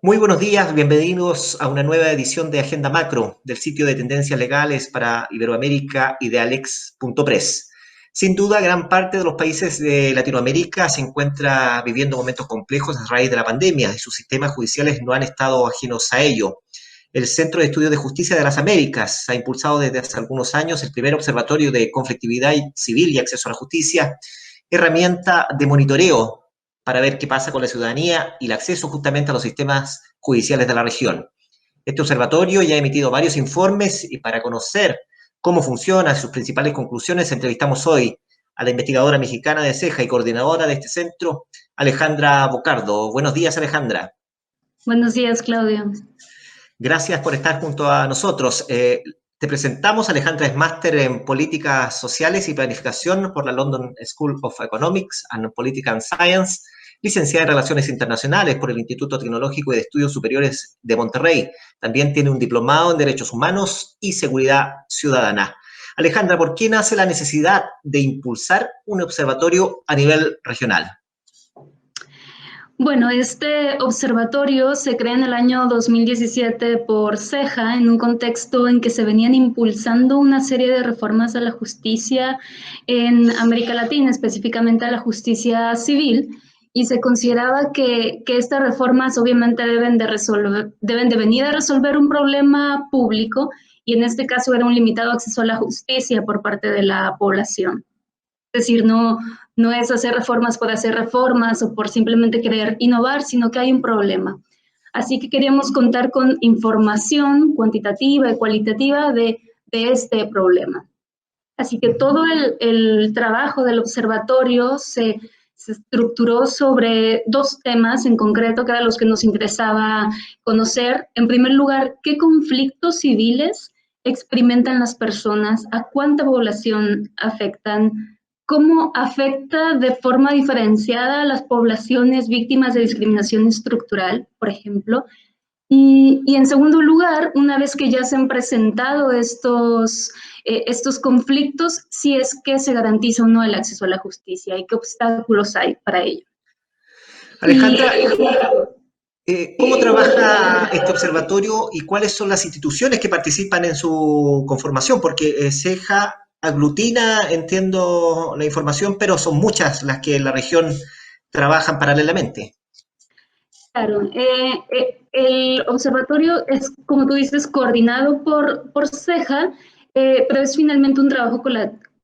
Muy buenos días, bienvenidos a una nueva edición de Agenda Macro del sitio de tendencias legales para Iberoamérica y de Alex.press. Sin duda, gran parte de los países de Latinoamérica se encuentra viviendo momentos complejos a raíz de la pandemia y sus sistemas judiciales no han estado ajenos a ello. El Centro de Estudios de Justicia de las Américas ha impulsado desde hace algunos años el primer observatorio de conflictividad civil y acceso a la justicia, herramienta de monitoreo para ver qué pasa con la ciudadanía y el acceso justamente a los sistemas judiciales de la región. Este observatorio ya ha emitido varios informes y para conocer cómo funciona y sus principales conclusiones, entrevistamos hoy a la investigadora mexicana de Ceja y coordinadora de este centro, Alejandra Bocardo. Buenos días, Alejandra. Buenos días, Claudio. Gracias por estar junto a nosotros. Te presentamos, Alejandra es máster en Políticas Sociales y Planificación por la London School of Economics and Political Science, licenciada en Relaciones Internacionales por el Instituto Tecnológico y de Estudios Superiores de Monterrey. También tiene un diplomado en Derechos Humanos y Seguridad Ciudadana. Alejandra, ¿por qué nace la necesidad de impulsar un observatorio a nivel regional? Bueno, este observatorio se crea en el año 2017 por Ceja en un contexto en que se venían impulsando una serie de reformas a la justicia en América Latina, específicamente a la justicia civil, y se consideraba que estas reformas obviamente deben de venir a resolver un problema público, y en este caso era un limitado acceso a la justicia por parte de la población. Es decir, no es hacer reformas por hacer reformas o por simplemente querer innovar, sino que hay un problema. Así que queríamos contar con información cuantitativa y cualitativa de este problema. Así que todo el trabajo del observatorio se estructuró sobre dos temas en concreto, que eran los que nos interesaba conocer. En primer lugar, ¿qué conflictos civiles experimentan las personas? ¿A cuánta población afectan? ¿Cómo afecta de forma diferenciada a las poblaciones víctimas de discriminación estructural, por ejemplo? Y en segundo lugar, una vez que ya se han presentado estos conflictos, si es que se garantiza o no el acceso a la justicia y qué obstáculos hay para ello. Alejandra, ¿cómo trabaja este observatorio y cuáles son las instituciones que participan en su conformación? Porque Ceja aglutina, entiendo la información, pero son muchas las que en la región trabajan paralelamente. Claro, el observatorio es, como tú dices, coordinado por Ceja, pero es finalmente un trabajo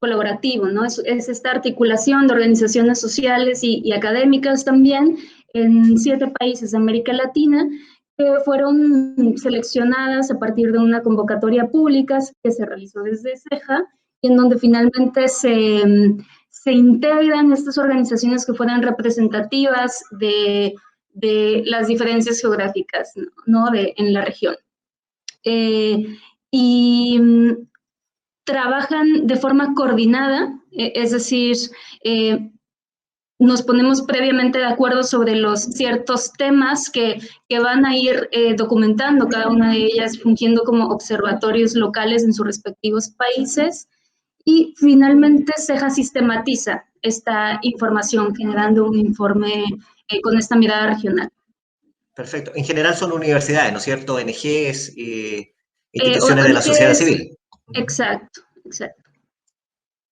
colaborativo, ¿no? Es esta articulación de organizaciones sociales y académicas también en 7 países de América Latina que fueron seleccionadas a partir de una convocatoria pública que se realizó desde Ceja, y en donde finalmente se integran estas organizaciones que fueran representativas de las diferencias geográficas, ¿no? En la región. Y trabajan de forma coordinada, es decir, nos ponemos previamente de acuerdo sobre los ciertos temas que van a ir documentando, cada una de ellas fungiendo como observatorios locales en sus respectivos países, y finalmente Ceja sistematiza esta información generando un informe con esta mirada regional. Perfecto. En general son universidades, ¿no es cierto? ONGs, instituciones de la sociedad civil. Exacto, exacto.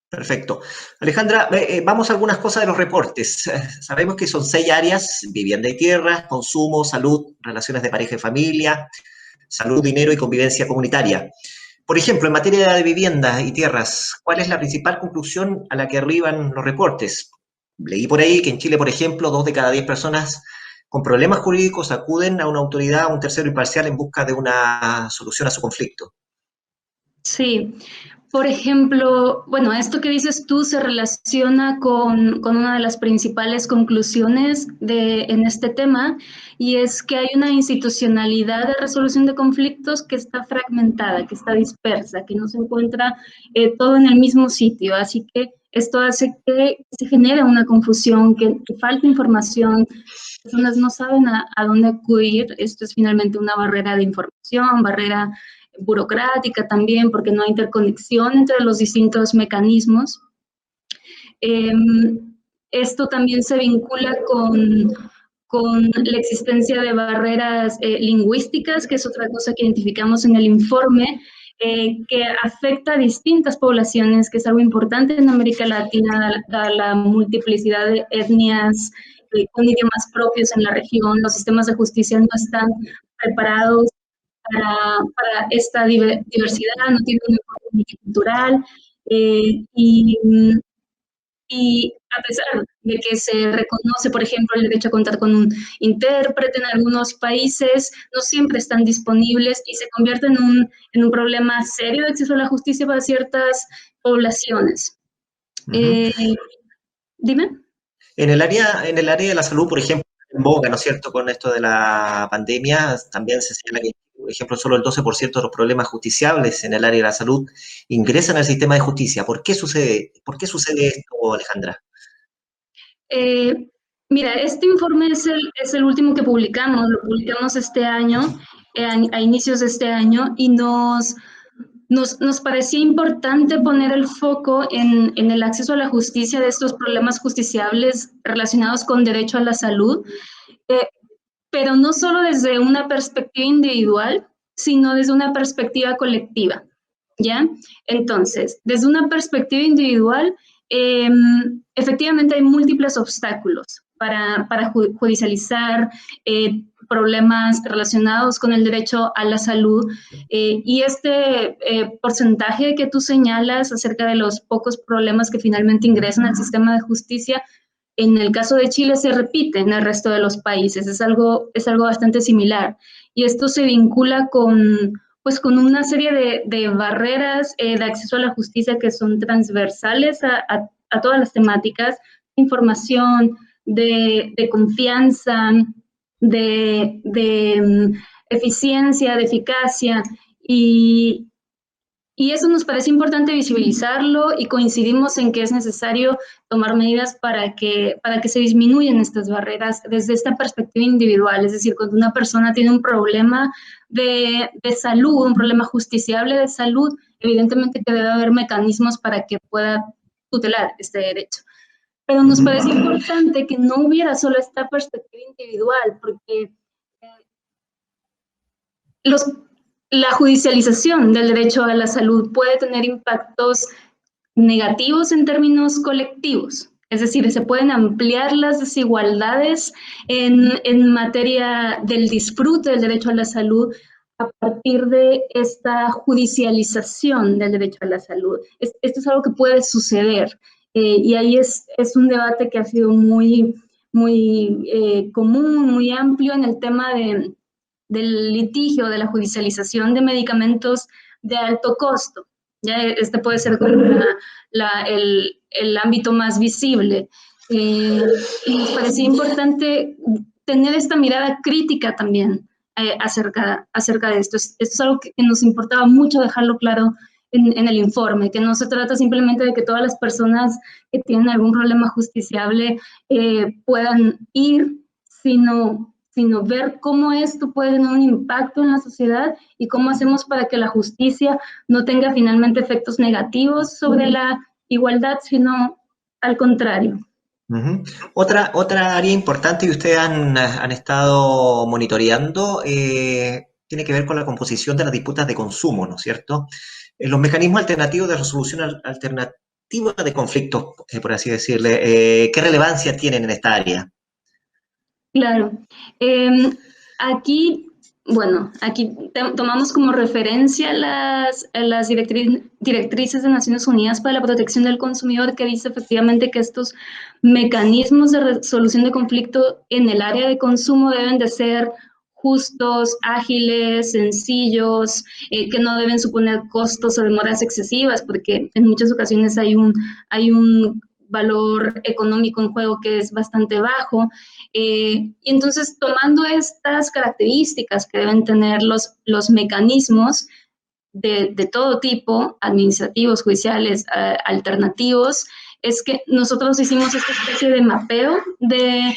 Perfecto. Alejandra, vamos a algunas cosas de los reportes. Sabemos que son 6 áreas: vivienda y tierra, consumo, salud, relaciones de pareja y familia, salud, dinero y convivencia comunitaria. Por ejemplo, en materia de vivienda y tierras, ¿cuál es la principal conclusión a la que arriban los reportes? Leí por ahí que en Chile, por ejemplo, 2 de cada 10 personas con problemas jurídicos acuden a una autoridad, a un tercero imparcial en busca de una solución a su conflicto. Sí. Por ejemplo, bueno, esto que dices tú se relaciona con una de las principales conclusiones en este tema, y es que hay una institucionalidad de resolución de conflictos que está fragmentada, que está dispersa, que no se encuentra todo en el mismo sitio. Así que esto hace que se genere una confusión, que falta información, las personas no saben a dónde acudir. Esto es finalmente una barrera de información, barrera burocrática también, porque no hay interconexión entre los distintos mecanismos. Esto también se vincula con la existencia de barreras lingüísticas, que es otra cosa que identificamos en el informe, que afecta a distintas poblaciones, que es algo importante en América Latina, dada la multiplicidad de etnias con idiomas propios en la región. Los sistemas de justicia no están preparados para esta diversidad, no tienen un enfoque multicultural, y a pesar de que se reconoce, por ejemplo, el derecho a contar con un intérprete en algunos países, no siempre están disponibles y se convierte en un problema serio de acceso a la justicia para ciertas poblaciones. Dime. En el área de la salud, por ejemplo, en boga, ¿no es cierto?, con esto de la pandemia, también se señala que, por ejemplo, solo el 12% de los problemas justiciables en el área de la salud ingresan al sistema de justicia. ¿Por qué sucede esto, Alejandra? Mira, este informe es el último que publicamos, lo publicamos este año, a inicios de este año, y nos parecía importante poner el foco en el acceso a la justicia de estos problemas justiciables relacionados con derecho a la salud, pero no solo desde una perspectiva individual, sino desde una perspectiva colectiva, ¿ya? Entonces, desde una perspectiva individual, efectivamente hay múltiples obstáculos para judicializar problemas relacionados con el derecho a la salud, y este porcentaje que tú señalas acerca de los pocos problemas que finalmente ingresan al sistema de justicia, en el caso de Chile se repite en el resto de los países, es algo bastante similar, y esto se vincula con una serie de barreras de acceso a la justicia que son transversales a todas las temáticas: información, de confianza, de eficiencia, de eficacia, y eso nos parece importante visibilizarlo, y coincidimos en que es necesario tomar medidas para que se disminuyan estas barreras desde esta perspectiva individual. Es decir, cuando una persona tiene un problema de salud, un problema justiciable de salud, evidentemente que debe haber mecanismos para que pueda tutelar este derecho. Pero nos parece importante que no hubiera solo esta perspectiva individual, porque la judicialización del derecho a la salud puede tener impactos negativos en términos colectivos. Es decir, se pueden ampliar las desigualdades en materia del disfrute del derecho a la salud a partir de esta judicialización del derecho a la salud. Esto es algo que puede suceder, y ahí es un debate que ha sido muy común, muy amplio en el tema del litigio, de la judicialización de medicamentos de alto costo. Ya este puede ser el ámbito más visible. Y nos parecía importante tener esta mirada crítica también acerca de esto. Esto es algo que nos importaba mucho dejarlo claro en el informe, que no se trata simplemente de que todas las personas que tienen algún problema justiciable puedan ir, sino ver cómo esto puede tener un impacto en la sociedad y cómo hacemos para que la justicia no tenga finalmente efectos negativos sobre la igualdad, sino al contrario. Otra área importante que ustedes han estado monitoreando tiene que ver con la composición de las disputas de consumo, ¿no es cierto? Los mecanismos alternativos de resolución alternativa de conflictos, por así decirle, ¿qué relevancia tienen en esta área? Claro. Aquí tomamos como referencia las directrices de Naciones Unidas para la Protección del Consumidor, que dice efectivamente que estos mecanismos de resolución de conflicto en el área de consumo deben de ser justos, ágiles, sencillos, que no deben suponer costos o demoras excesivas, porque en muchas ocasiones hay un valor económico en juego que es bastante bajo. Y entonces, tomando estas características que deben tener los mecanismos de todo tipo, administrativos, judiciales, alternativos, es que nosotros hicimos esta especie de mapeo de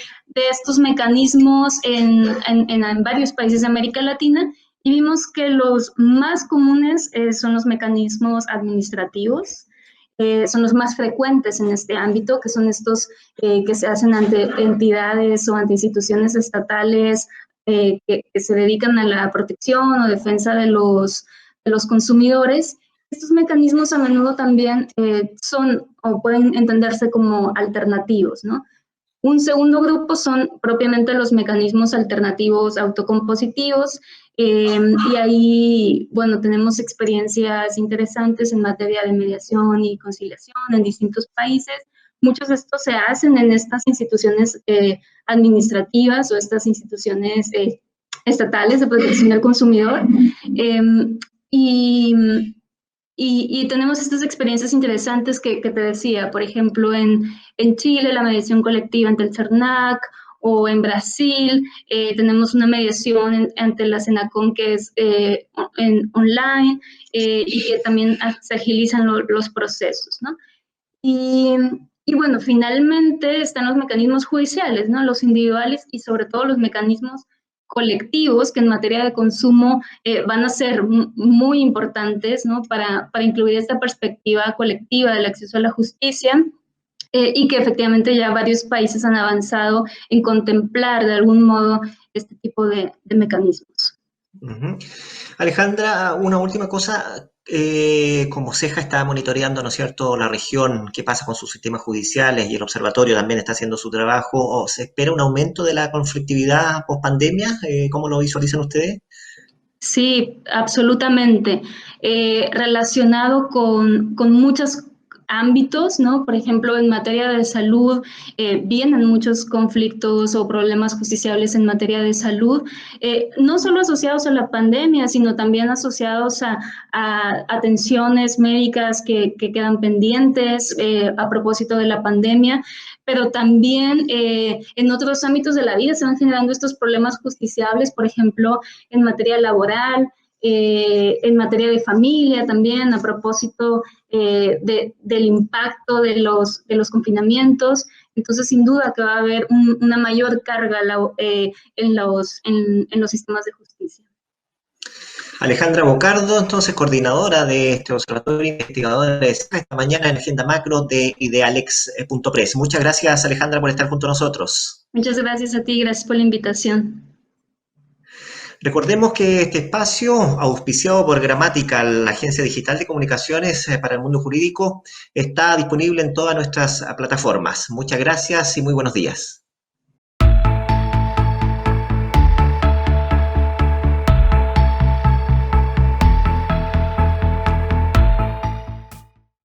estos mecanismos en varios países de América Latina, y vimos que los más comunes son los mecanismos administrativos. son los más frecuentes en este ámbito, que son estos que se hacen ante entidades o ante instituciones estatales que se dedican a la protección o defensa de los consumidores. Estos mecanismos a menudo también son o pueden entenderse como alternativos, ¿no? Un segundo grupo son propiamente los mecanismos alternativos autocompositivos, y ahí, bueno, tenemos experiencias interesantes en materia de mediación y conciliación en distintos países. Muchos de estos se hacen en estas instituciones administrativas o estas instituciones estatales de protección del consumidor. Y y tenemos estas experiencias interesantes que te decía, por ejemplo, en Chile, la mediación colectiva ante el CERNAC, o en Brasil, tenemos una mediación ante la CENACOM que es online, y que también se agilizan los procesos, ¿no? Y, y bueno, finalmente están los mecanismos judiciales, ¿no? Los individuales y sobre todo los mecanismos colectivos que en materia de consumo van a ser muy importantes, ¿no? Para incluir esta perspectiva colectiva del acceso a la justicia, y que efectivamente ya varios países han avanzado en contemplar de algún modo este tipo de mecanismos. Uh-huh. Alejandra, una última cosa. Como CEJA está monitoreando, ¿no es cierto?, la región, qué pasa con sus sistemas judiciales, y el observatorio también está haciendo su trabajo, ¿o se espera un aumento de la conflictividad post pandemia? ¿Cómo lo visualizan ustedes? Sí, absolutamente. Relacionado con muchos ámbitos, ¿no? Por ejemplo, en materia de salud, vienen muchos conflictos o problemas justiciables en materia de salud, no solo asociados a la pandemia, sino también asociados a atenciones médicas que quedan pendientes a propósito de la pandemia, pero también en otros ámbitos de la vida se van generando estos problemas justiciables, por ejemplo, en materia laboral, en materia de familia también, a propósito del impacto de los confinamientos. Entonces, sin duda que va a haber una mayor carga en los sistemas de justicia. Alejandra Bocardo, entonces coordinadora de este observatorio, investigadora de esta mañana en Agenda Macro de Idealex.press. Muchas gracias, Alejandra, por estar junto a nosotros. Muchas gracias a ti, gracias por la invitación. Recordemos que este espacio, auspiciado por Gramatical, la agencia digital de comunicaciones para el mundo jurídico, está disponible en todas nuestras plataformas. Muchas gracias y muy buenos días.